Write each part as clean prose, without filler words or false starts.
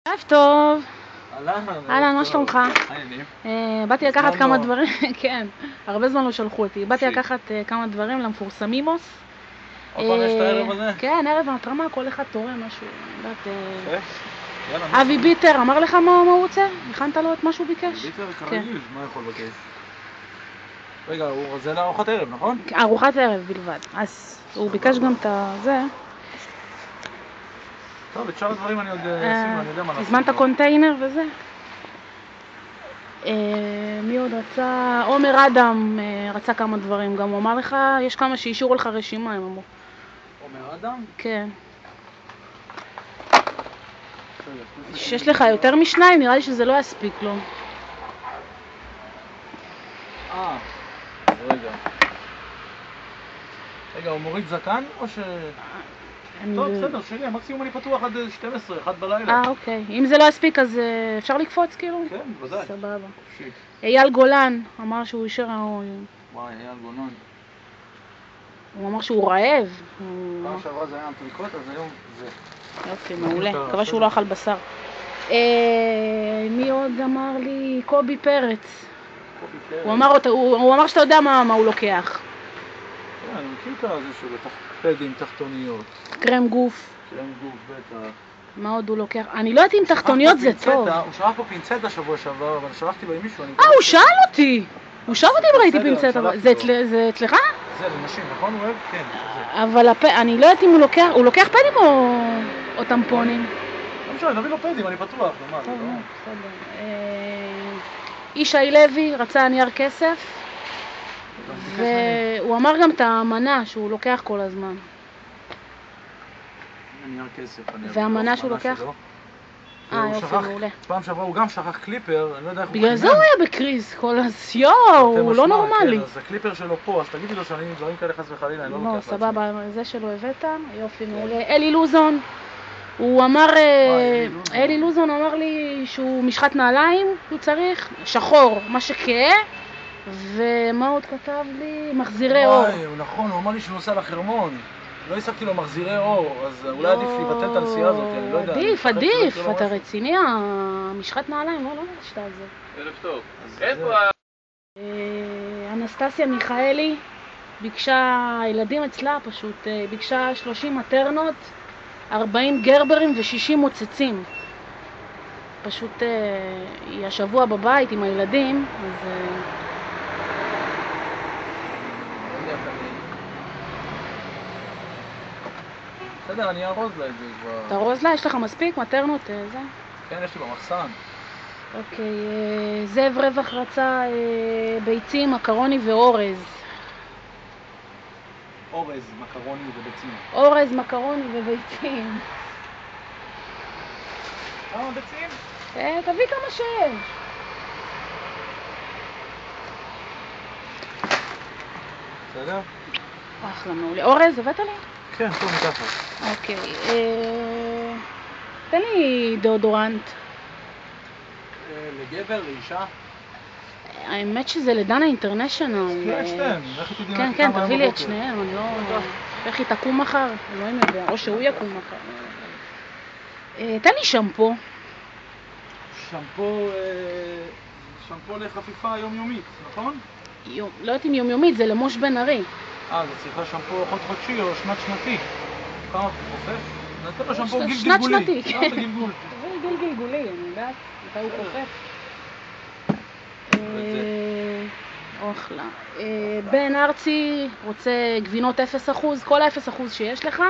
ערב טוב. אהלן, מה שלומך? באתי לקחת כמה דברים, כן, הרבה זמן לא שלחו אותי. באתי לקחת כמה דברים למפורסמימוס. עוד פעם יש את הערב הזה? כן, ערב ההתרמה, כל אחד תורם משהו. אבי ביטר, אמר לך מה הוא רוצה? הכנת לו את מה שהוא ביקש? ביטר כרגיל, מה יכול לבקש? רגע, זה לארוחת ערב, נכון? ארוחת ערב בלבד. אז הוא ביקש גם את זה. טוב, את שאר הדברים אני עוד אשים, אני יודע מה לעשות. הזמנת קונטיינר וזה? מי עוד רצה? עומר אדם רצה כמה דברים, גם הוא אמר לך, יש כמה שאישרו לך רשימה, הם אמרו. עומר אדם? כן. יש לך יותר משניים? נראה לי שזה לא יספיק לו. רגע, הוא מוריד זקן או ש... טוב, בסדר, שלי, המקסימום אני פתוח עד 12, 1 בלילה. אוקיי. אם זה לא יספיק, אז אפשר לקפוץ כאילו? כן, ודאי. סבבה. אייל גולן אמר שהוא אישר... וואי, אייל גולן. הוא אמר שהוא רעב. פעם שעברה זה היה אנטריקוט, אז היום זה... יופי, מעולה. מקווה שהוא לא אכל בשר. מי עוד אמר לי? קובי פרץ. הוא אמר שאתה יודע מה הוא לוקח. כן, אני מכיר את זה שלו, פדים, תחתוניות. קרם גוף. קרם גוף, בטח. מה עוד הוא לוקח? אני לא יודעת אם תחתוניות זה טוב. הוא שלח פה פינצטה שבוע שעבר, אבל שלחתי לו עם מישהו. הוא שאל אותי! הוא שאל אותי אם ראיתי פינצטה. זה אצלך? זה לנשים, נכון? הוא אוהב? כן. אבל אני לא יודעת אם הוא לוקח פדים או טמפונים. לא משנה, נביא לו פדים, אני פתוח. טוב, בסדר. ישי לוי רצה נייר כסף. והוא אמר גם את האמנה שהוא לוקח כל הזמן. נייר כסף. והאמנה שהוא לוקח? יופי, מעולה. פעם שעברה הוא גם שכח קליפר, אני לא יודע איך הוא בגלל זה הוא היה בקריז כל יואו, הוא לא נורמלי. אז הקליפר שלו פה, אז תגידי לו שאני דברים כאלה חס וחלילה, אני לא לוקח לעצמי. סבבה, זה שלו הבאת, יופי, מעולה. אלי לוזון, הוא אמר, אלי לוזון אמר לי שהוא משחת נעליים, הוא צריך, שחור, מה שכאה, ומה עוד כתב לי? מחזירי אור. נכון, הוא אמר לי שהוא נוסע לחרמון. לא הסקתי לו מחזירי אור, אז אולי עדיף לבטל את הנסיעה הזאת, אני לא יודע. עדיף, אתה רציני, המשחת נעליים, לא נשתה על זה. ערב טוב. איפה? אנסטסיה מיכאלי ביקשה, הילדים אצלה פשוט, ביקשה 30 מטרנות, 40 גרברים ו60 מוצצים. פשוט היא השבוע בבית עם הילדים, אז... בסדר, אני ארוז לה את זה כבר. תארוז לה? יש לך מספיק? מטרנות? זה? כן, יש לי במחסן. אוקיי, זאב רווח רצה ביצים, מקרוני ואורז. אורז, מקרוני וביצים. אורז, מקרוני וביצים. כמה ביצים? תביא כמה שיש. בסדר? אחלה, מעולה. אורז, הבאת לי? כן, טוב, מתחת. אוקיי, תן לי דאודורנט. לגבר, לאישה? האמת שזה לדנה אינטרנשיונל. תראה את שתיהם, איך היא תדעי כן, תביא לי את שניהם, אני לא... איך היא תקום מחר? אלוהים יודע, או שהוא יקום מחר. תן לי שמפו. שמפו לחפיפה יומיומית, נכון? לא יודעת אם יומיומית, זה למוש בן ארי. זה צריכה שמפו חוד חודשי או שנת שנתי. כמה חופף? נתן לו שמפו גיל גלגולי. שנת שנתי, כן. גלגול. גיל גלגולי, אני יודעת, מתי הוא חופף. אחלה. בן ארצי רוצה גבינות 0%, כל ה-0% שיש לך,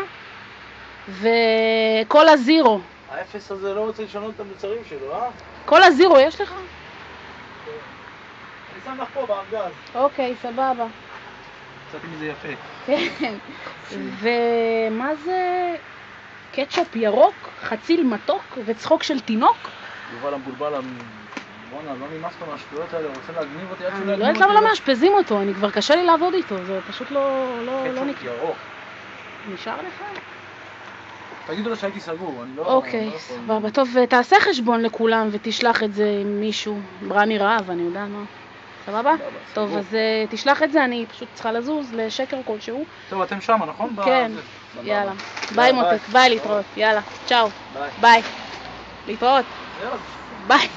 וכל הזירו. ה-0 הזה לא רוצה לשנות את המוצרים שלו, אה? כל הזירו יש לך? אני שם לך פה בארגז. אוקיי, סבבה. קצת מזה יפה. כן. ומה זה? קטשופ ירוק, חציל מתוק וצחוק של תינוק? יובל המבולבל, בואנה, לא נמאס לו מהשטויות האלה, הוא רוצה להגניב אותי עד שהוא אני לא יודעת למה לא מאשפזים אותו, אני כבר קשה לי לעבוד איתו, זה פשוט לא קטשופ ירוק. נשאר לך? תגידו לו שהייתי סגור, אני לא... אוקיי, סבבה. טוב, תעשה חשבון לכולם ותשלח את זה עם מישהו. ברני רעב, אני יודע מה. סבבה? טוב, אז תשלח את זה, אני פשוט צריכה לזוז לשקר כלשהו. טוב, אתם שמה, נכון? כן, יאללה. ביי מותק, ביי להתראות, יאללה, צ'או, ביי. להתראות. יאללה. ביי.